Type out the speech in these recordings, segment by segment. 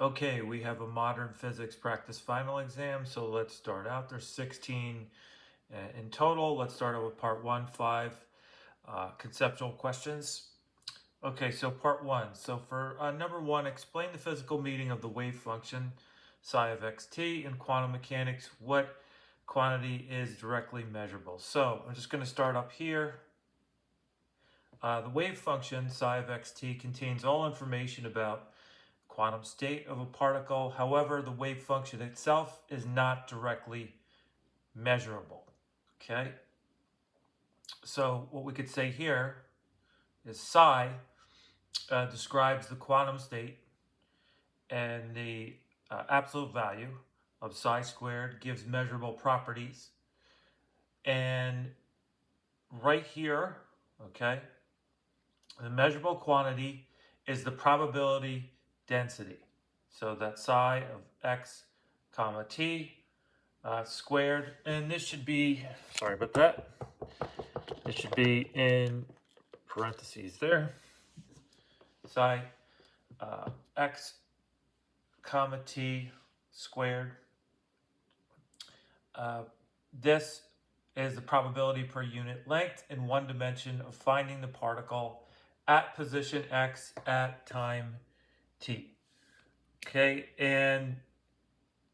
Okay, we have a modern physics practice final exam, so let's start out. There's 16 in total. Let's start out with part one, five conceptual questions. Okay, so part one. So for number one, explain the physical meaning of the wave function psi of xt in quantum mechanics. What quantity is directly measurable? So I'm just going to start up here. The wave function psi of xt contains all information about quantum state of a particle. However, the wave function itself is not directly measurable. Okay, so what we could say here is psi describes the quantum state, and the absolute value of psi squared gives measurable properties. And right here, okay, the measurable quantity is the probability density. So that psi of x comma t squared, and this should be, sorry about that, it should be in parentheses there, psi x comma t squared. This is the probability per unit length in one dimension of finding the particle at position x at time t. Okay, and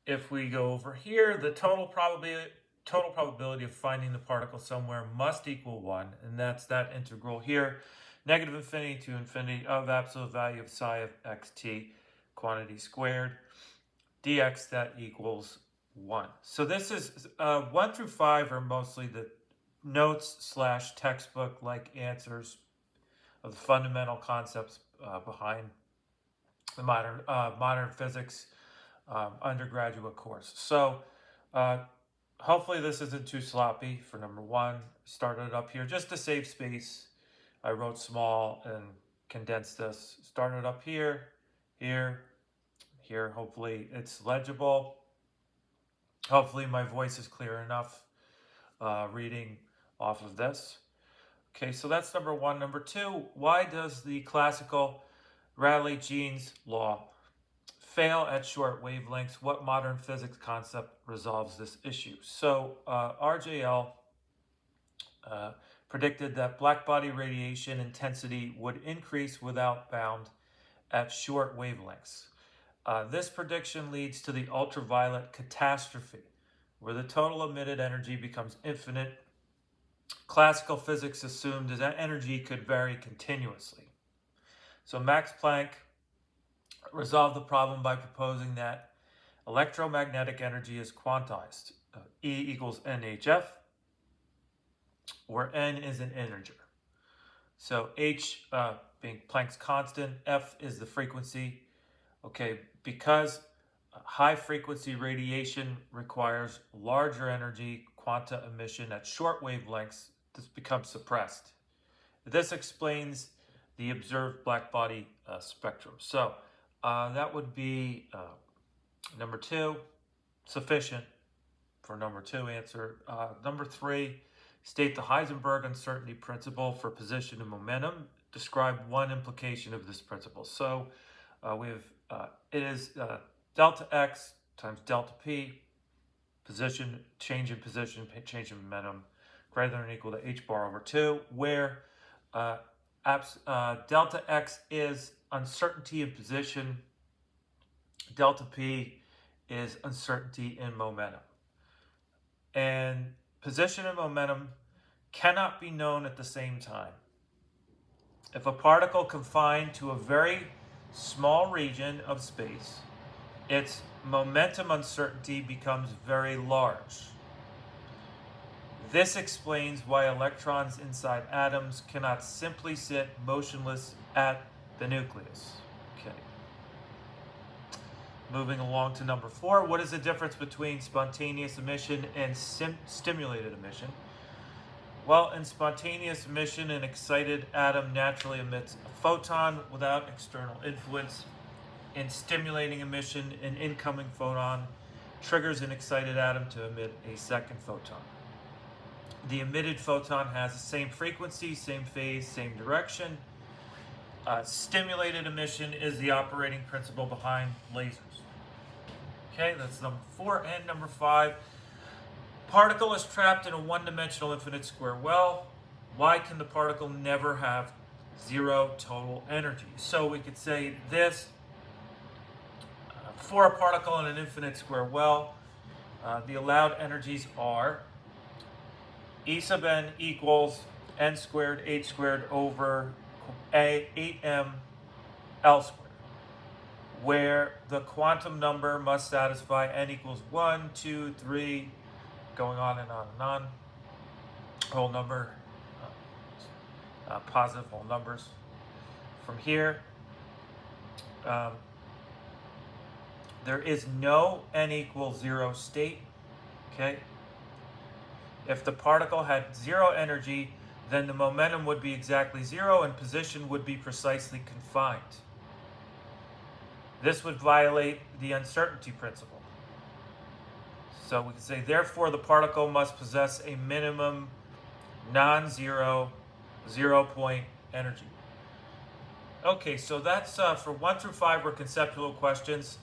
if we go over here, the total probability of finding the particle somewhere must equal 1, and that's that integral here, negative infinity to infinity of absolute value of psi of xt quantity squared dx that equals 1. So this is 1 through 5 are mostly the notes / textbook like answers of the fundamental concepts behind the modern physics undergraduate course. So hopefully this isn't too sloppy for number one. Started up here just to save space. I wrote small and condensed this. Started up here, here, here. Hopefully it's legible. Hopefully my voice is clear enough reading off of this. Okay, so that's number one. Number two, why does the classical Rayleigh-Jeans law fail at short wavelengths? What modern physics concept resolves this issue? So RJL predicted that blackbody radiation intensity would increase without bound at short wavelengths. This prediction leads to the ultraviolet catastrophe, where the total emitted energy becomes infinite. Classical physics assumed that energy could vary continuously. So Max Planck resolved the problem by proposing that electromagnetic energy is quantized. E equals NHF, where N is an integer. So H being Planck's constant, F is the frequency. Okay, because high frequency radiation requires larger energy quanta emission at short wavelengths, this becomes suppressed. This explains the observed blackbody spectrum. So that would be number two, sufficient for number two answer. Number three, state the Heisenberg uncertainty principle for position and momentum. Describe one implication of this principle. So we have, it is delta x times delta p, position, change in position, change in momentum, greater than or equal to h bar over 2, where delta x is uncertainty in position, delta p is uncertainty in momentum. And position and momentum cannot be known at the same time. If a particle confined to a very small region of space, its momentum uncertainty becomes very large. This explains why electrons inside atoms cannot simply sit motionless at the nucleus. Okay. Moving along to number 4, what is the difference between spontaneous emission and stimulated emission? Well, in spontaneous emission, an excited atom naturally emits a photon without external influence. In stimulating emission, an incoming photon triggers an excited atom to emit a second photon. The emitted photon has the same frequency, same phase, same direction. Stimulated emission is the operating principle behind lasers. Okay, that's number 4. And number 5, particle is trapped in a one-dimensional infinite square well. Why can the particle never have zero total energy? So we could say this, for a particle in an infinite square well, the allowed energies are E sub n equals n squared h squared over 8m L squared, where the quantum number must satisfy n equals 1, 2, 3, going on and on and on, whole number, positive whole numbers. From here, there is no n equals 0 state, okay? If the particle had 0 energy, then the momentum would be exactly 0 and position would be precisely confined. This would violate the uncertainty principle. So we can say, therefore, the particle must possess a minimum non-zero 0-point energy. Okay, so that's for 1 through 5 were conceptual questions.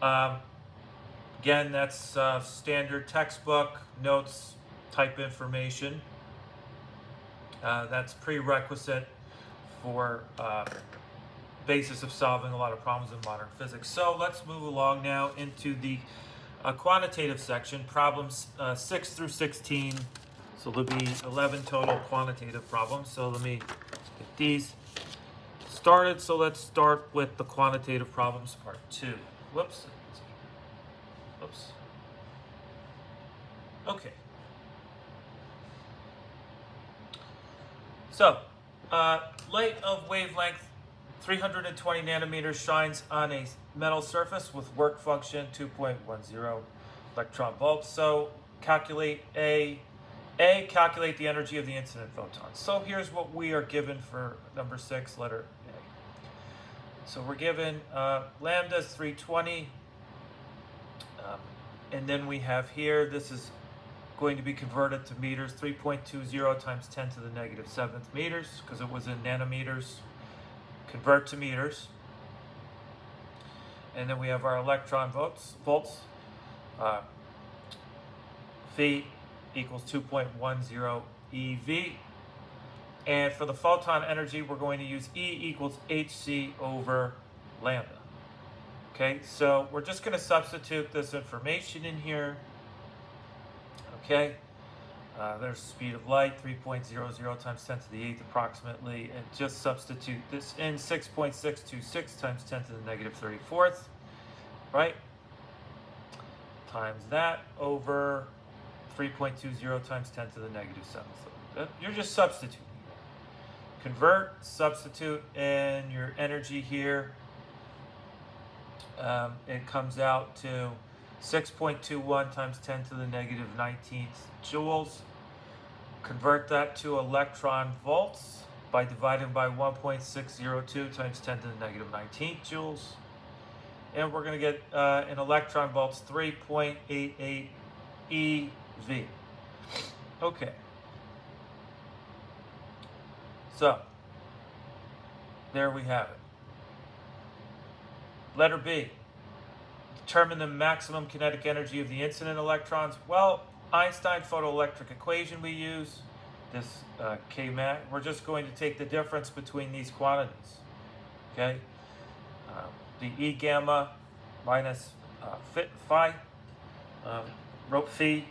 Again, that's standard textbook notes type information. That's prerequisite for basis of solving a lot of problems in modern physics. So let's move along now into the quantitative section, problems 6 through 16. So there'll be 11 total quantitative problems. So let me get these started. So let's start with the quantitative problems, part 2. Whoops. Okay. So, light of wavelength 320 nanometers shines on a metal surface with work function 2.10 electron volts. So, calculate calculate the energy of the incident photon. So here's what we are given for number 6, letter A. So we're given lambda is 320, and then we have here, this is going to be converted to meters, 3.20 times 10 to the negative 7th meters, because it was in nanometers. Convert to meters. And then we have our electron volts. Phi equals 2.10 eV. And for the photon energy, we're going to use E equals hc over lambda. Okay, so we're just going to substitute this information in here. Okay, there's speed of light, 3.00 times 10 to the 8th approximately, and just substitute this in, 6.626 times 10 to the negative 34th, right? Times that over 3.20 times 10 to the negative 7th. You're just substituting. Convert, substitute in your energy here. It comes out to 6.21 times 10 to the negative 19th joules. Convert that to electron volts by dividing by 1.602 times 10 to the negative 19th joules. And we're going to get in electron volts 3.88 eV. Okay. So, there we have it. Letter B. Determine the maximum kinetic energy of the incident electrons. Well, Einstein photoelectric equation we use, this Kmax, we're just going to take the difference between these quantities. Okay? The E gamma minus phi, wrote phi,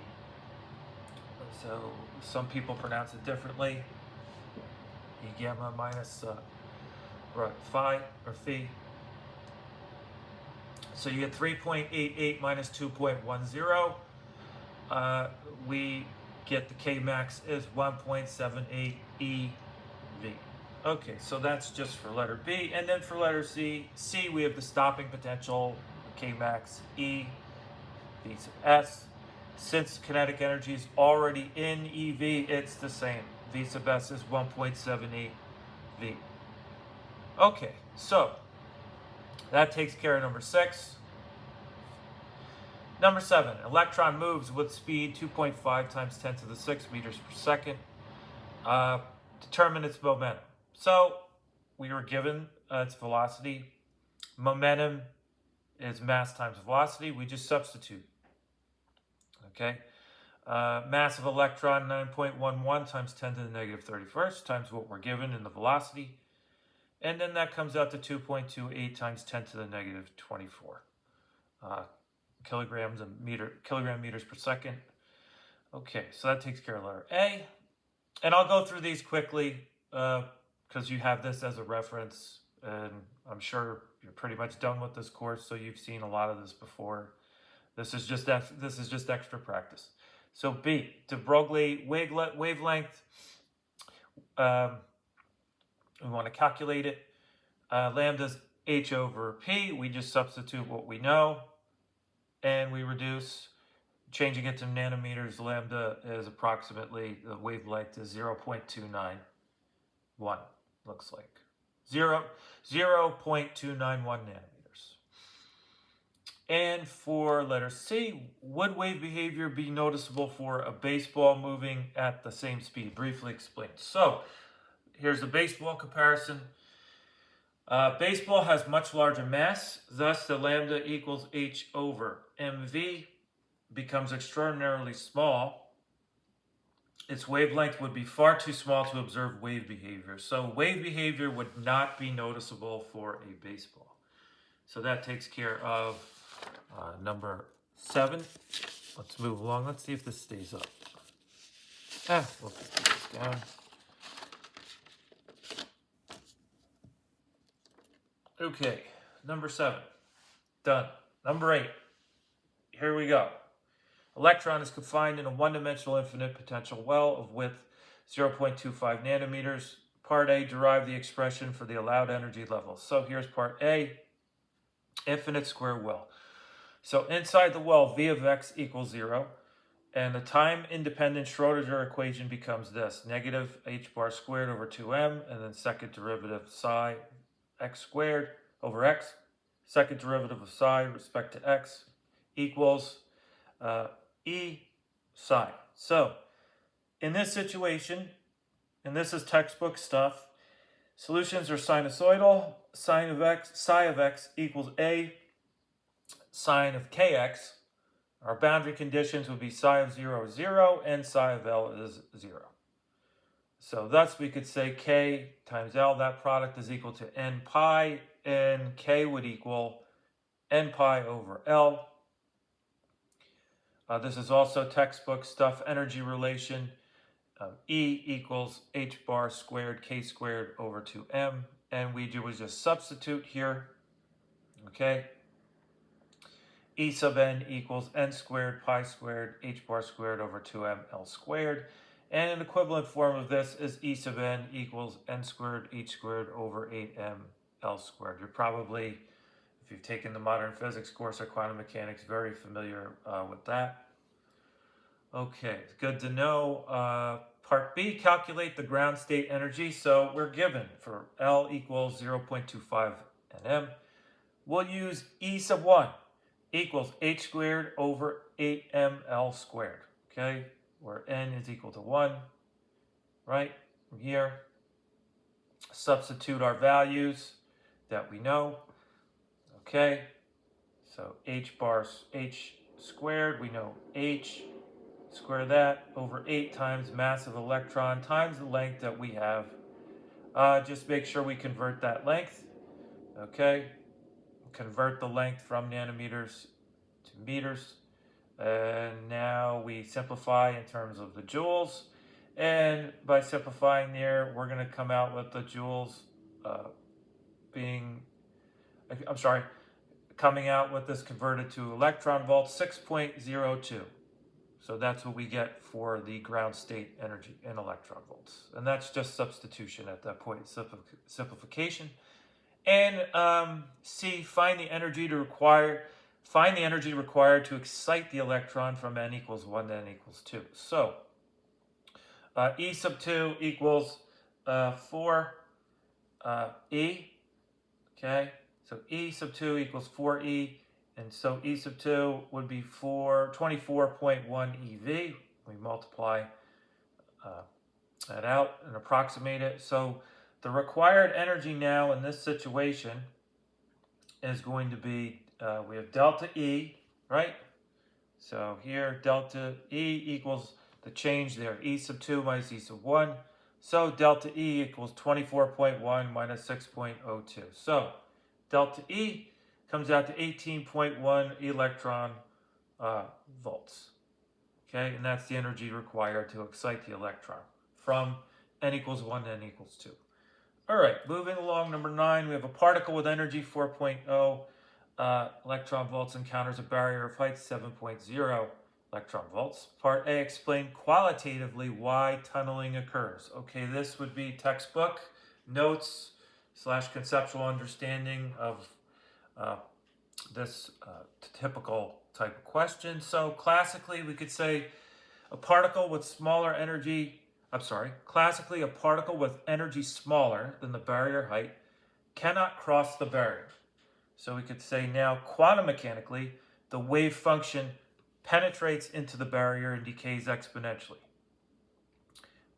so some people pronounce it differently. E gamma minus phi or phi. So you get 3.88 minus 2.10. We get the Kmax is 1.78 eV. Okay, so that's just for letter B. And then for letter C, we have the stopping potential, Kmax E, V sub S. Since kinetic energy is already in eV, it's the same. V sub S is 1.78 V. Okay, so that takes care of number 6. Number 7, electron moves with speed 2.5 times 10 to the 6 meters per second. Determine its momentum. So we were given it's velocity. Momentum is mass times velocity. We just substitute. Okay. Mass of electron 9.11 times 10 to the negative 31st times what we're given in the velocity. And then that comes out to 2.28 times 10 to the negative 24 kilogram meters per second. Okay, so that takes care of letter A. And I'll go through these quickly because you have this as a reference. And I'm sure you're pretty much done with this course, so you've seen a lot of this before. This is just extra practice. So B, de Broglie wavelength. We want to calculate it. Lambda's h over p. We just substitute what we know, and we reduce. Changing it to nanometers, lambda is approximately, the wavelength is 0.291, looks like. 0.291 nanometers. And for letter C, would wave behavior be noticeable for a baseball moving at the same speed? Briefly explained. So, here's the baseball comparison. Baseball has much larger mass, thus the lambda equals h over mv becomes extraordinarily small. Its wavelength would be far too small to observe wave behavior. So wave behavior would not be noticeable for a baseball. So that takes care of number 7. Let's move along. Let's see if this stays up. We'll just put this down. Okay, number 7. Done. Number 8. Here we go. Electron is confined in a one-dimensional infinite potential well of width 0.25 nanometers. Part A, derive the expression for the allowed energy level. So here's part A, infinite square well. So inside the well, V of x equals 0. And the time-independent Schrodinger equation becomes this. Negative h bar squared over 2m, and then second derivative psi x squared over x. Second derivative of psi respect to x equals E psi. So, in this situation, and this is textbook stuff, solutions are sinusoidal. Sine of x, psi of x equals A sine of kx. Our boundary conditions would be psi of 0 is 0 and psi of L is 0. So thus we could say K times L, that product is equal to N pi, and K would equal N pi over L. This is also textbook stuff, energy relation. E equals h bar squared k squared over 2m. And we do is just substitute here. Okay. E sub n equals n squared pi squared h bar squared over 2m L squared. And an equivalent form of this is E sub n equals n squared h squared over 8m L squared. You're probably, if you've taken the modern physics course or quantum mechanics, very familiar with that. Okay, it's good to know. Part B, calculate the ground state energy. So we're given for L equals 0.25 nm. We'll use E sub 1 equals h squared over 8mL squared. Okay, where n is equal to 1, right? From here, substitute our values that we know. Okay, so h squared, we know h, square that over 8 times mass of electron times the length that we have. Just make sure we convert that length. Okay, convert the length from nanometers to meters. And now we simplify in terms of the joules. And by simplifying there, we're going to come out with the joules coming out with this converted to electron volts, 6.02. So that's what we get for the ground state energy in electron volts. And that's just substitution at that point, simplification. And C, find the energy required to excite the electron from n equals 1 to n equals 2. So E sub 2 equals 4 E. Okay, so E sub 2 equals 4E. And so E sub 2 would be 24.1 eV. We multiply that out and approximate it. So The required energy now in this situation is going to be, we have delta E, right? So here, delta E equals the change there, E sub 2 minus E sub 1. So delta E equals 24.1 minus 6.02. So delta E comes out to 18.1 electron volts. Okay, and that's the energy required to excite the electron from n equals 1 to n equals 2. All right, moving along, number 9, we have a particle with energy 4.0 electron volts encounters a barrier of height 7.0 electron volts. Part A, explain qualitatively why tunneling occurs. Okay, this would be textbook notes / conceptual understanding of this typical type of question. So classically, we could say a particle with smaller energy, classically a particle with energy smaller than the barrier height cannot cross the barrier. So we could say now, quantum mechanically, the wave function penetrates into the barrier and decays exponentially.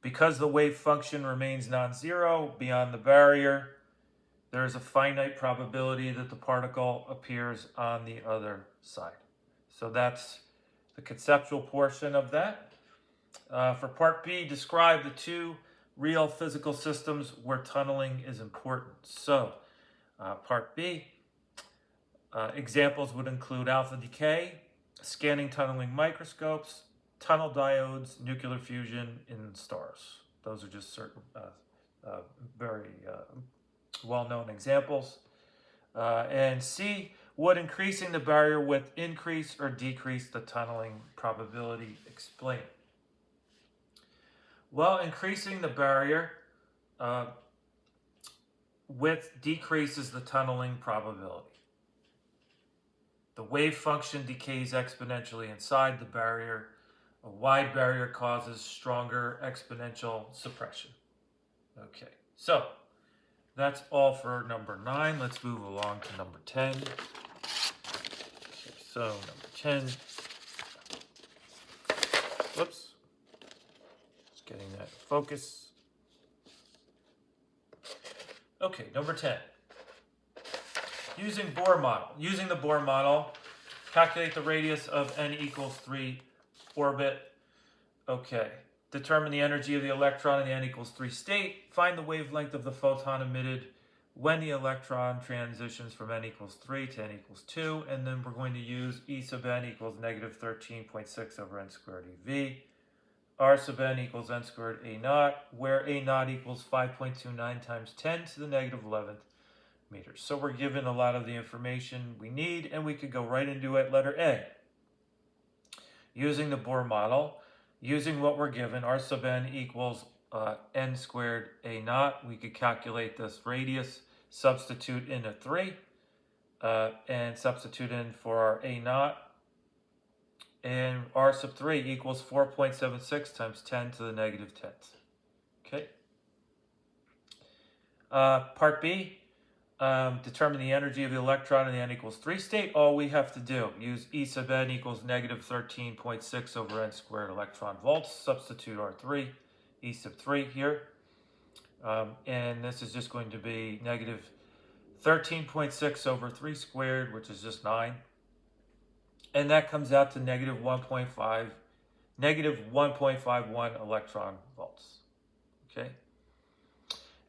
Because the wave function remains non-zero beyond the barrier, there is a finite probability that the particle appears on the other side. So that's the conceptual portion of that. For part B, describe the two real physical systems where tunneling is important. So part B, examples would include alpha decay, scanning tunneling microscopes, tunnel diodes, nuclear fusion in stars. Those are just certain very well-known examples. And C, would increasing the barrier width increase or decrease the tunneling probability? Explain. Well, increasing the barrier width decreases the tunneling probability. The wave function decays exponentially inside the barrier. A wide barrier causes stronger exponential suppression. Okay, so that's all for number 9. Let's move along to number 10. Okay, so number 10. Whoops. Just getting that focus. Okay, number 10. Using the Bohr model, calculate the radius of n equals 3 orbit. Okay. Determine the energy of the electron in the n equals 3 state. Find the wavelength of the photon emitted when the electron transitions from n equals 3 to n equals 2. And then we're going to use E sub n equals negative 13.6 over n squared eV. R sub n equals n squared a naught, where a naught equals 5.29 times 10 to the negative 11th meters. So we're given a lot of the information we need, and we could go right into it. Letter A. Using the Bohr model, using what we're given, R sub n equals n squared a naught, we could calculate this radius, substitute in a 3, and substitute in for our a naught. And R sub 3 equals 4.76 times 10 to the negative 10th. Okay. Part B. Determine the energy of the electron in the n equals 3 state. All we have to do, use E sub n equals negative 13.6 over n squared electron volts. Substitute R3, E sub 3 here. And this is just going to be negative 13.6 over 3 squared, which is just 9. And that comes out to negative 1.51 electron volts. Okay.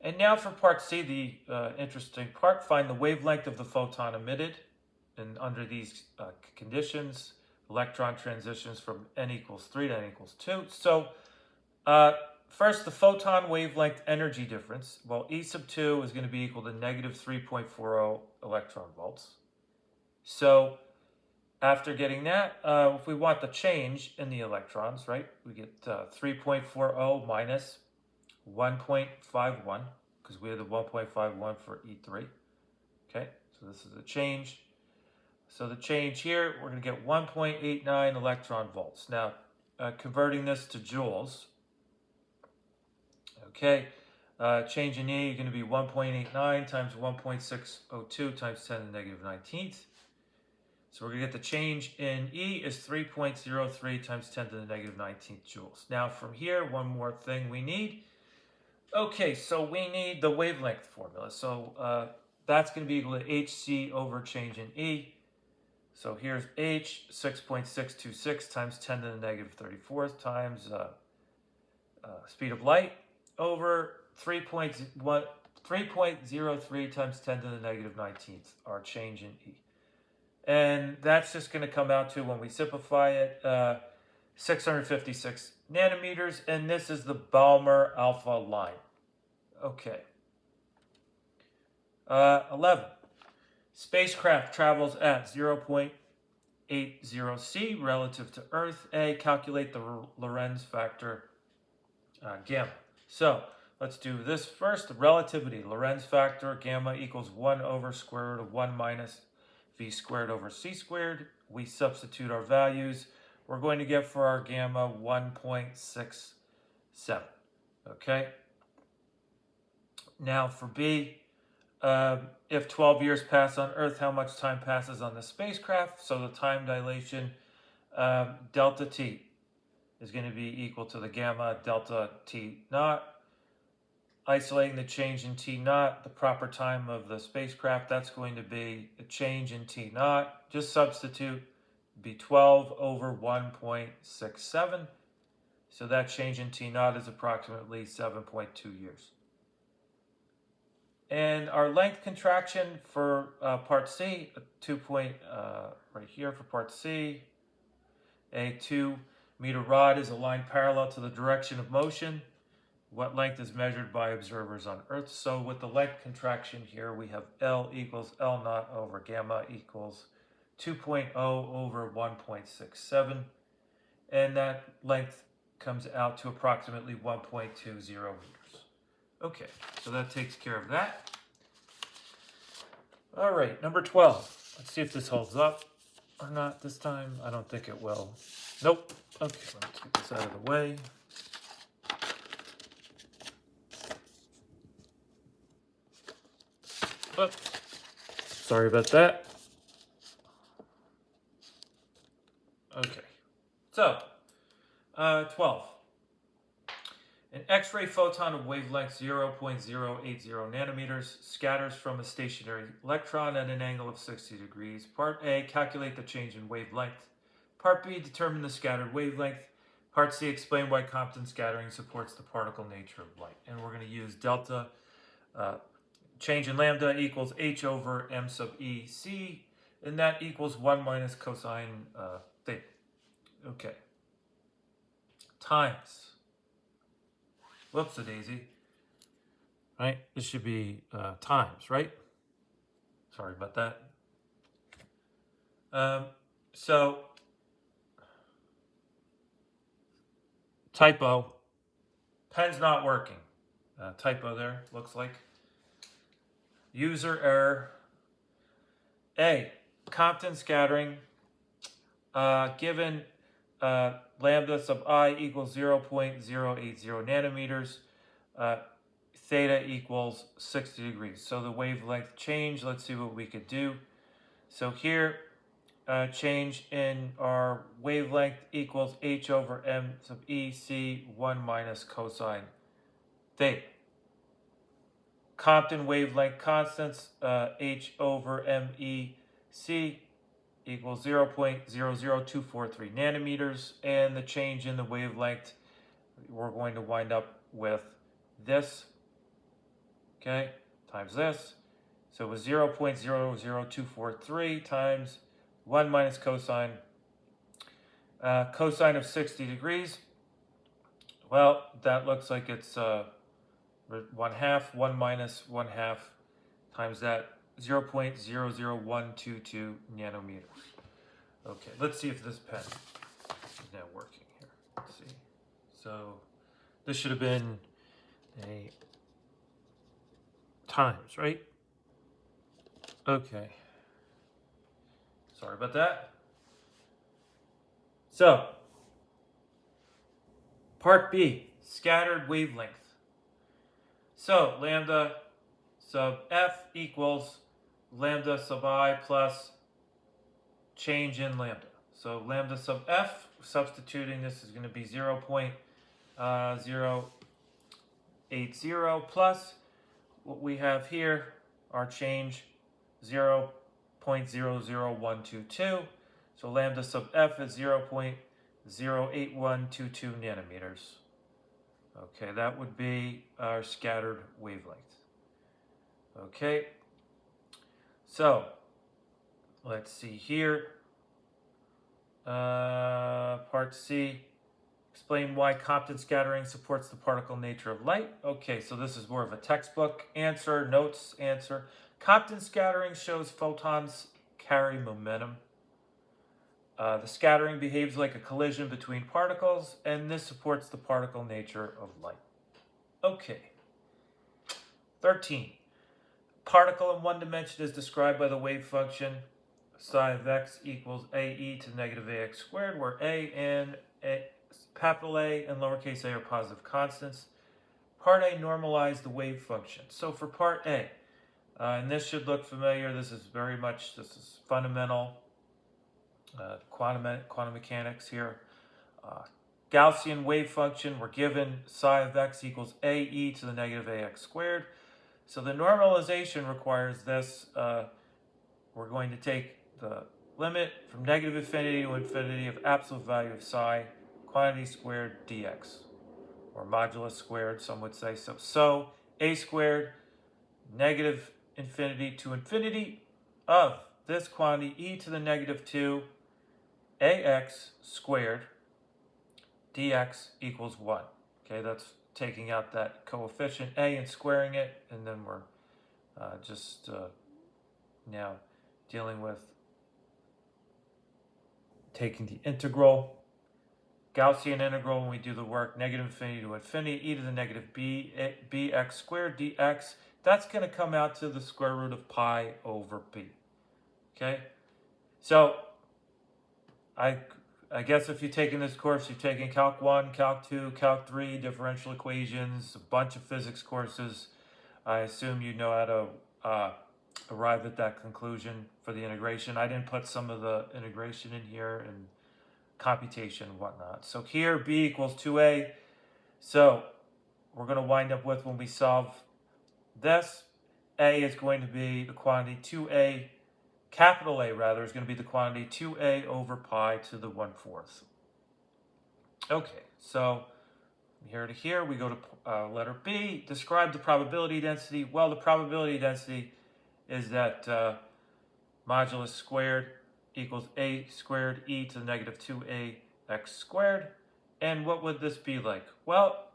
And now for part C, the interesting part, find the wavelength of the photon emitted. And under these conditions, electron transitions from n equals 3 to n equals 2. So first, the photon wavelength energy difference. Well, E sub 2 is going to be equal to negative 3.40 electron volts. So after getting that, if we want the change in the electrons, right, we get 3.40 minus 1.51, because we have the 1.51 for E3. Okay, so this is the change. So the change here, we're going to get 1.89 electron volts. Now, converting this to joules, okay, change in E is going to be 1.89 times 1.602 times 10 to the negative 19th. So we're going to get the change in E is 3.03 times 10 to the negative 19th joules. Now from here, one more thing we need. Okay, so we need the wavelength formula. So that's going to be equal to hc over change in E. So here's h, 6.626 times 10 to the negative 34th times speed of light over 3.03 times 10 to the negative 19th, our change in E. And that's just going to come out to, when we simplify it, 656 nanometers. And this is the Balmer alpha line. Okay. 11. Spacecraft travels at 0.80 C relative to Earth. A, calculate the Lorentz factor gamma. So let's do this first. The relativity, Lorentz factor gamma equals 1 over square root of 1 minus v squared over c squared. We substitute our values. We're going to get for our gamma 1.67. Okay. Now for B, if 12 years pass on Earth, how much time passes on the spacecraft? So the time dilation, delta t, is going to be equal to the gamma delta t naught. Isolating the change in t naught, the proper time of the spacecraft, that's going to be a change in t naught. Just substitute, be 12 over 1.67. So that change in t naught is approximately 7.2 years. And our length contraction for part C, right here for part C, a 2-meter rod is a line parallel to the direction of motion. What length is measured by observers on Earth? So with the length contraction here, we have L equals L naught over gamma equals 2.0 over 1.67. And that length comes out to approximately 1.20 meters. Okay, so that takes care of that. All right, number 12. Let's see if this holds up or not this time. I don't think it will. Nope. Okay, let's get this out of the way. Oops. Sorry about that. Okay, so 12. An X-ray photon of wavelength 0.080 nanometers scatters from a stationary electron at an angle of 60 degrees. Part A, calculate the change in wavelength. Part B, determine the scattered wavelength. Part C, explain why Compton scattering supports the particle nature of light. And we're going to use delta, change in lambda equals h over m sub e c, and that equals 1 minus cosine theta. Okay. Times. Whoops-a-daisy. Right? This should be times, right? Sorry about that. So, typo. Pen's not working. Typo there, looks like. User error. A, Compton scattering, given lambda sub I equals 0.080 nanometers, theta equals 60 degrees. So the wavelength change, let's see what we could do. So here, change in our wavelength equals h over m sub e c 1 minus cosine theta. Compton wavelength constants, h over m e c equals 0.00243 nanometers, and the change in the wavelength, we're going to wind up with this, okay, times this. So it was 0.00243 times 1 minus cosine, cosine of 60 degrees. Well, that looks like it's 1/2, 1 minus 1/2 times that, 0.00122 nanometers. Okay, let's see if this pen is now working here. Let's see. So this should have been a times, right? Okay. Sorry about that. So, part B, scattered wavelength. So, lambda sub f equals lambda sub I plus change in lambda. So lambda sub f, substituting this is going to be 0.0 0.80 plus what we have here, our change 0.00122. So lambda sub f is 0.08122 nanometers. Okay, that would be our scattered wavelength. Okay, so let's see here. Part C, explain why Compton scattering supports the particle nature of light. Okay, so this is more of a textbook answer, notes answer. Compton scattering shows photons carry momentum. The scattering behaves like a collision between particles, and this supports the particle nature of light. Okay. 13. Particle in one dimension is described by the wave function psi of x equals ae to negative ax squared, where capital A and lowercase a are positive constants. Part A, normalize the wave function. So for part A, and this should look familiar, this is fundamental quantum mechanics here. Gaussian wave function, we're given psi of x equals ae to the negative ax squared. So the normalization requires this. We're going to take the limit from negative infinity to infinity of absolute value of psi, quantity squared dx, or modulus squared, some would say. So a squared, negative infinity to infinity of this quantity e to the negative 2 ax squared dx equals 1. Okay, that's taking out that coefficient a and squaring it, and then we're now dealing with taking the integral, Gaussian integral when we do the work, negative infinity to infinity, e to the negative bx squared dx. That's going to come out to the square root of pi over b. Okay? So, I guess if you've taken this course, you've taken Calc 1, Calc 2, Calc 3, differential equations, a bunch of physics courses. I assume you know how to arrive at that conclusion for the integration. I didn't put some of the integration in here and computation and whatnot. So here, b equals 2a. So we're going to wind up with, when we solve this, a is going to be the quantity 2a, capital A rather, is going to be the quantity 2a over pi to the 1/4. Okay, so here to here, we go to letter B, describe the probability density. Well, the probability density is that modulus squared equals a squared e to the negative 2ax squared. And what would this be like? Well,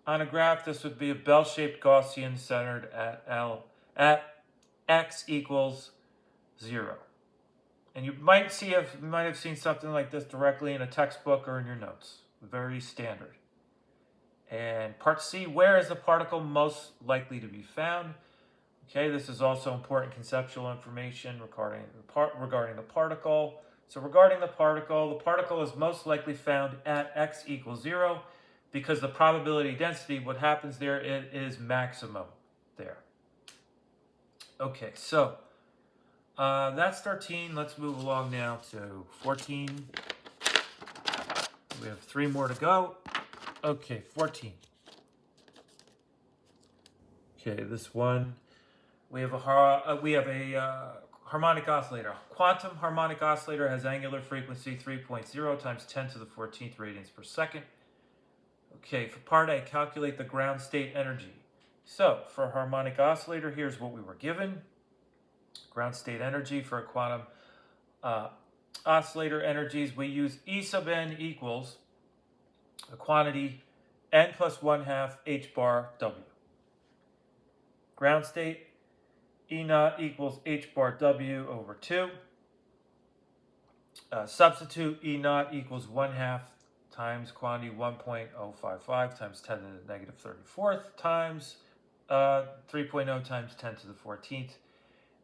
on a graph, this would be a bell-shaped Gaussian centered at x equals 0. And you might have seen something like this directly in a textbook or in your notes. Very standard. And part C, where is the particle most likely to be found? Okay, this is also important conceptual information regarding the particle. So regarding the particle is most likely found at x equals 0 because the probability density, what happens there, it is maximum there. Okay, so that's 13. Let's move along now to 14. We have 3 more to go. Okay, 14. Okay, this one. We have a harmonic oscillator. Quantum harmonic oscillator has angular frequency 3.0 times 10 to the 14th radians per second. Okay, for part A, calculate the ground state energy. So, for a harmonic oscillator, here's what we were given. Ground state energy for a quantum oscillator energies, we use E sub n equals a quantity n plus 1/2 h bar w. Ground state, E naught equals h bar w over 2. Substitute E naught equals 1/2 times quantity 1.055 times 10 to the negative 34th times 3.0 times 10 to the 14th.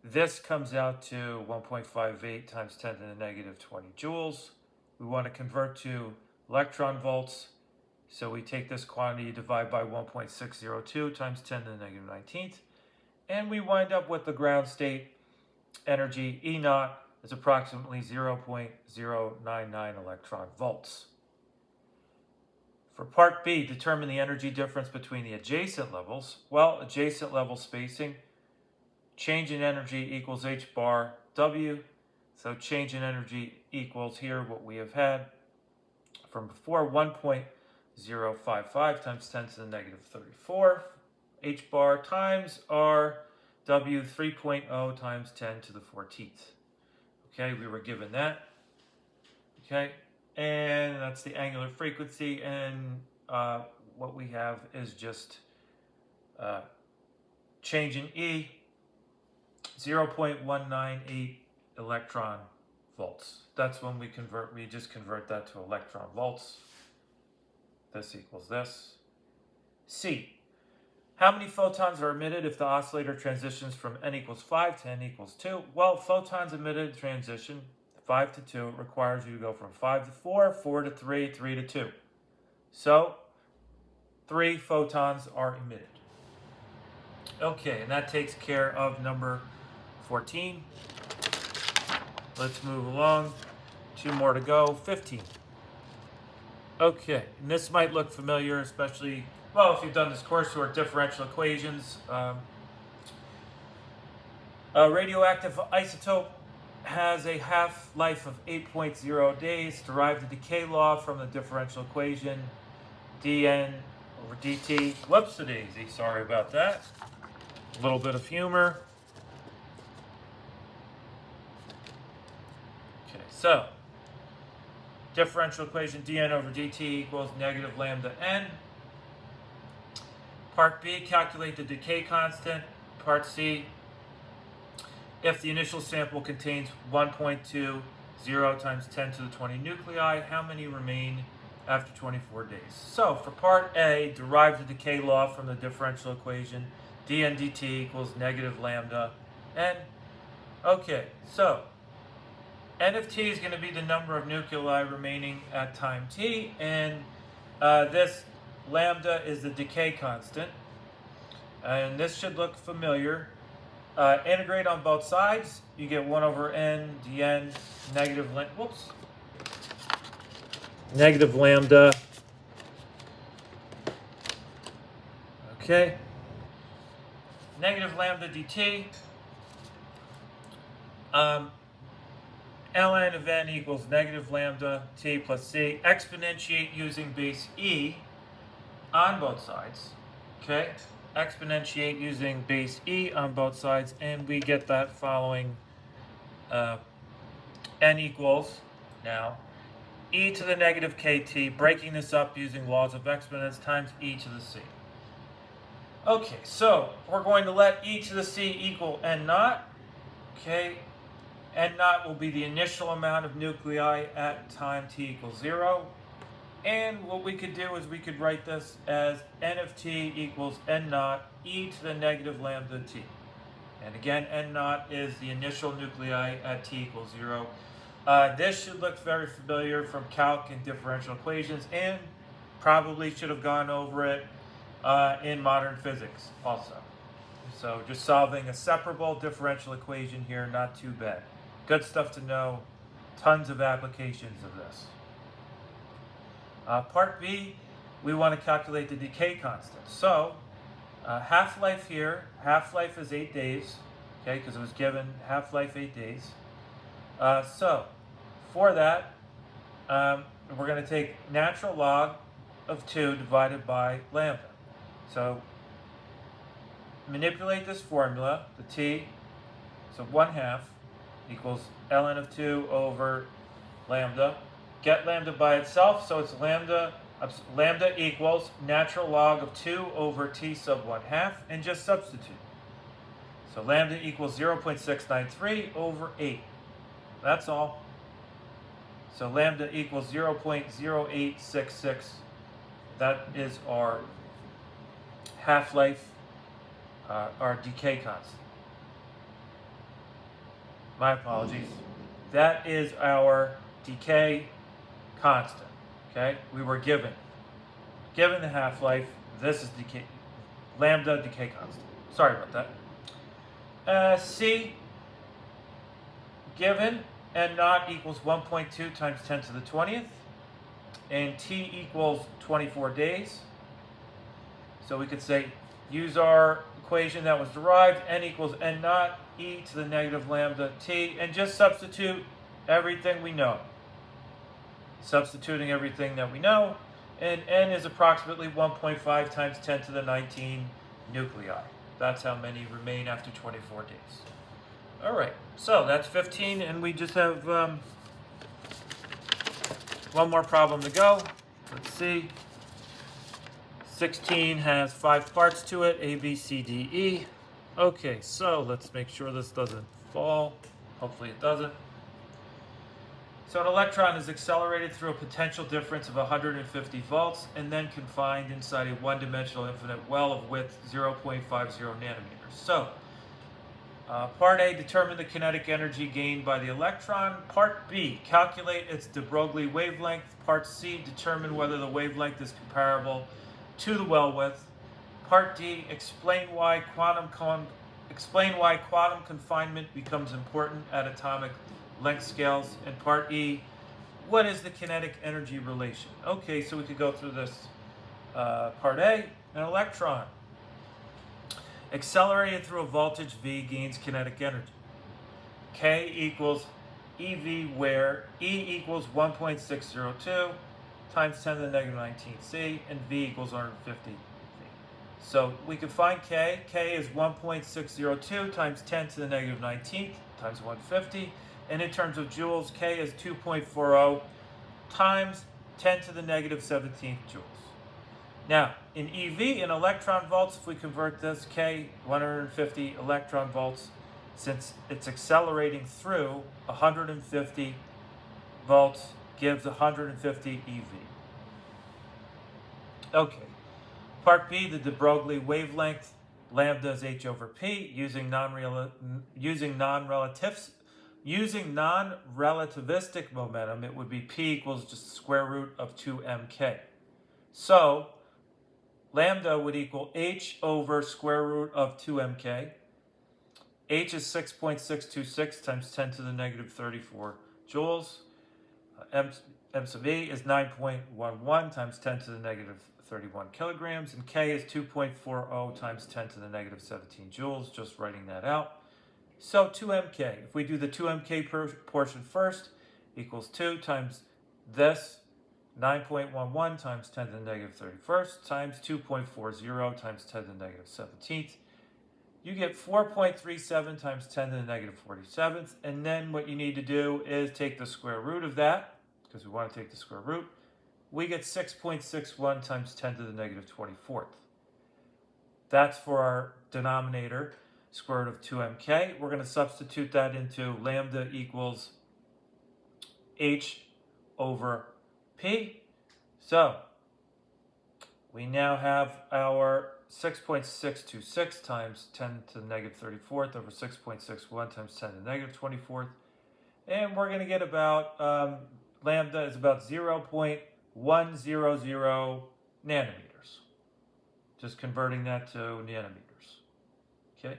This comes out to 1.58 times 10 to the negative 20 joules. We want to convert to electron volts. So we take this quantity, divide by 1.602 times 10 to the negative 19th. And we wind up with the ground state energy, E naught, is approximately 0.099 electron volts. For part B, determine the energy difference between the adjacent levels. Well, adjacent level spacing, change in energy equals h bar W. So change in energy equals here what we have had from before, 1.055 times 10 to the negative 34. H bar times R W 3.0 times 10 to the 14th. Okay, we were given that. Okay, and that's the angular frequency, and what we have is just change in E, 0.198 electron volts. That's when we just convert that to electron volts. This equals this. C, how many photons are emitted if the oscillator transitions from n equals 5 to n equals 2? Well, photons emitted transition 5 to 2 requires you to go from 5 to 4, 4 to 3, 3 to 2. So 3 photons are emitted. Okay, and that takes care of number 14. Let's move along. 2 more to go. 15. Okay, and this might look familiar, especially, well, if you've done this course or differential equations. A radioactive isotope has a half-life of 8.0 days. Derive the decay law from the differential equation dN over dt. Whoopsie-daisy, sorry about that. A little bit of humor. Okay, so differential equation dN over dt equals negative lambda n. Part B, calculate the decay constant. Part C, if the initial sample contains 1.20 times 10 to the 20 nuclei, how many remain after 24 days? So for part A, derive the decay law from the differential equation dN dt equals negative lambda n. Okay, so n of t is going to be the number of nuclei remaining at time t, and this lambda is the decay constant. And this should look familiar. Integrate on both sides, you get 1 over n dn negative lambda. Okay. Negative lambda dt. Ln of n equals negative lambda t plus c. Exponentiate using base e on both sides. Okay. Exponentiate using base e on both sides, and we get that following n equals now e to the negative kt, breaking this up using laws of exponents, times e to the c. Okay, so we're going to let e to the c equal n naught. Okay, n naught will be the initial amount of nuclei at time t equals 0. And what we could do is we could write this as n of t equals n naught e to the negative lambda t. And again, n naught is the initial nuclei at t equals 0. This should look very familiar from calc and differential equations, and probably should have gone over it in modern physics also. So just solving a separable differential equation here, not too bad. Good stuff to know. Tons of applications of this. Part B, we want to calculate the decay constant. So, half-life here, half-life is 8 days, okay, because it was given half-life 8 days. So, for that, we're going to take natural log of 2 divided by lambda. So, manipulate this formula, the t, so 1/2 equals ln of 2 over lambda. Get lambda by itself, so it's lambda equals natural log of 2 over t sub 1/2, and just substitute. So lambda equals 0.693 over 8. That's all. So lambda equals 0.0866. That is our half-life, our decay constant. My apologies. That is our decay constant. Okay, we were given the half-life. This is decay, lambda decay constant. Sorry about that. C, given n naught equals 1.2 times 10 to the 20th. and t equals 24 days. So we could say, use our equation that was derived, n equals n naught e to the negative lambda t, and just substitute everything we know. Substituting everything that we know, and n is approximately 1.5 times 10 to the 19 nuclei. That's how many remain after 24 days. All right, so that's 15, and we just have one more problem to go. Let's see. 16 has 5 parts to it, A, B, C, D, E. Okay, so let's make sure this doesn't fall. Hopefully it doesn't. So an electron is accelerated through a potential difference of 150 volts and then confined inside a one-dimensional infinite well of width 0.50 nanometers. So, part A, determine the kinetic energy gained by the electron. Part B, calculate its de Broglie wavelength. Part C, determine whether the wavelength is comparable to the well width. Part D, explain why quantum confinement becomes important at atomic length scales. And part E, what is the kinetic energy relation? Okay, so we could go through this. Part A, an electron accelerated through a voltage V gains kinetic energy. K equals EV, where E equals 1.602 times 10 to the negative 19 C, and V equals 150 V. So we can find K. K is 1.602 times 10 to the negative 19th times 150. And in terms of joules, K is 2.40 times 10 to the negative 17th joules. Now, in EV, in electron volts, if we convert this, K, 150 electron volts, since it's accelerating through 150 volts, gives 150 EV. Okay. Part B, the de Broglie wavelength, lambda is h over p, using non-relativistic momentum, it would be p equals just the square root of 2mk. So, lambda would equal h over square root of 2mk. H is 6.626 times 10 to the negative 34 joules. M sub E is 9.11 times 10 to the negative 31 kilograms. And K is 2.40 times 10 to the negative 17 joules, just writing that out. So 2mk, if we do the 2mk portion first, equals 2 times this, 9.11 times 10 to the negative 31st, times 2.40 times 10 to the negative 17th. You get 4.37 times 10 to the negative 47th, and then what you need to do is take the square root of that, because we want to take the square root. We get 6.61 times 10 to the negative 24th. That's for our denominator, square root of 2mk. We're going to substitute that into lambda equals h over p. So we now have our 6.626 times 10 to the negative 34th over 6.61 times 10 to the negative 24th. And we're going to get about, lambda is about 0.100 nanometers. Just converting that to nanometers. Okay.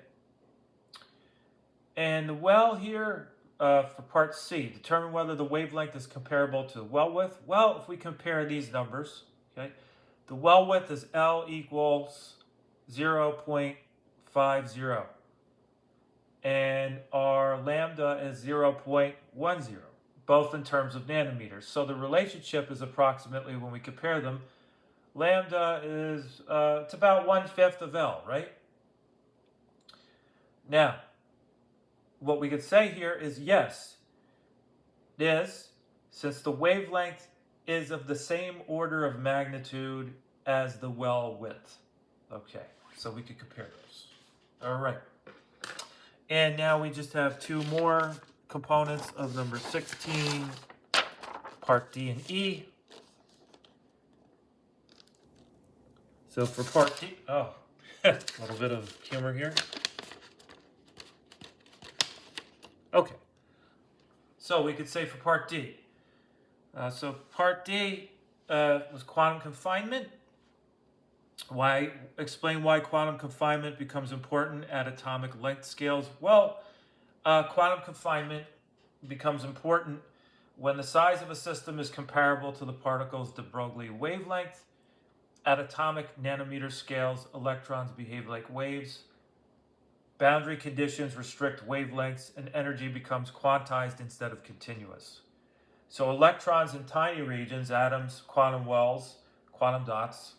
And the well here, for part C, determine whether the wavelength is comparable to the well width. Well, if we compare these numbers, okay, the well width is L equals 0.50, and our lambda is 0.10, both in terms of nanometers. So the relationship is approximately, when we compare them, lambda is it's about 1/5 of L, right? Now, what we could say here is yes, since the wavelength is of the same order of magnitude as the well width. Okay, so we could compare those. All right. And now we just have two more components of number 16, part D and E. So for part D, a little bit of humor here. Okay, so we could say for part D. So part D was quantum confinement. Explain why quantum confinement becomes important at atomic length scales. Well, quantum confinement becomes important When the size of a system is comparable to the particle's de Broglie wavelength, at atomic nanometer scales, electrons behave like waves. Boundary conditions restrict wavelengths, and energy becomes quantized instead of continuous. So electrons in tiny regions, atoms, quantum wells, quantum dots,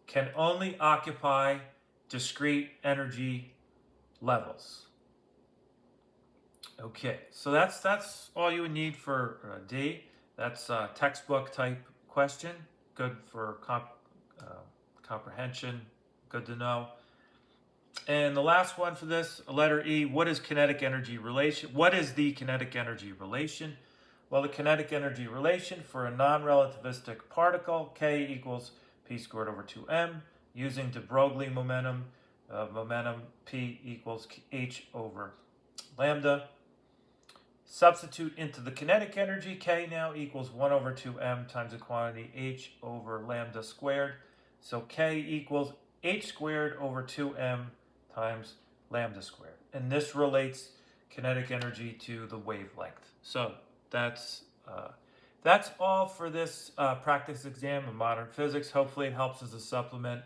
can only occupy discrete energy levels. Okay, so that's all you would need for D. That's a textbook type question. Good for comprehension. Good to know. And the last one for this, letter E, what is kinetic energy relation? What is the kinetic energy relation? Well, the kinetic energy relation for a non-relativistic particle, K equals P squared over 2m, using de Broglie momentum, momentum P equals H over lambda. Substitute into the kinetic energy, K now equals 1 over 2m times the quantity H over lambda squared. So K equals H squared over 2m times lambda squared. And this relates kinetic energy to the wavelength. So that's all for this practice exam in modern physics. Hopefully it helps as a supplement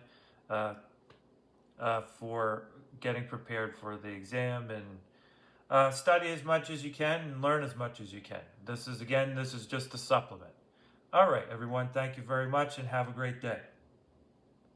for getting prepared for the exam, and study as much as you can and learn as much as you can. This is just a supplement. All right, everyone, thank you very much and have a great day.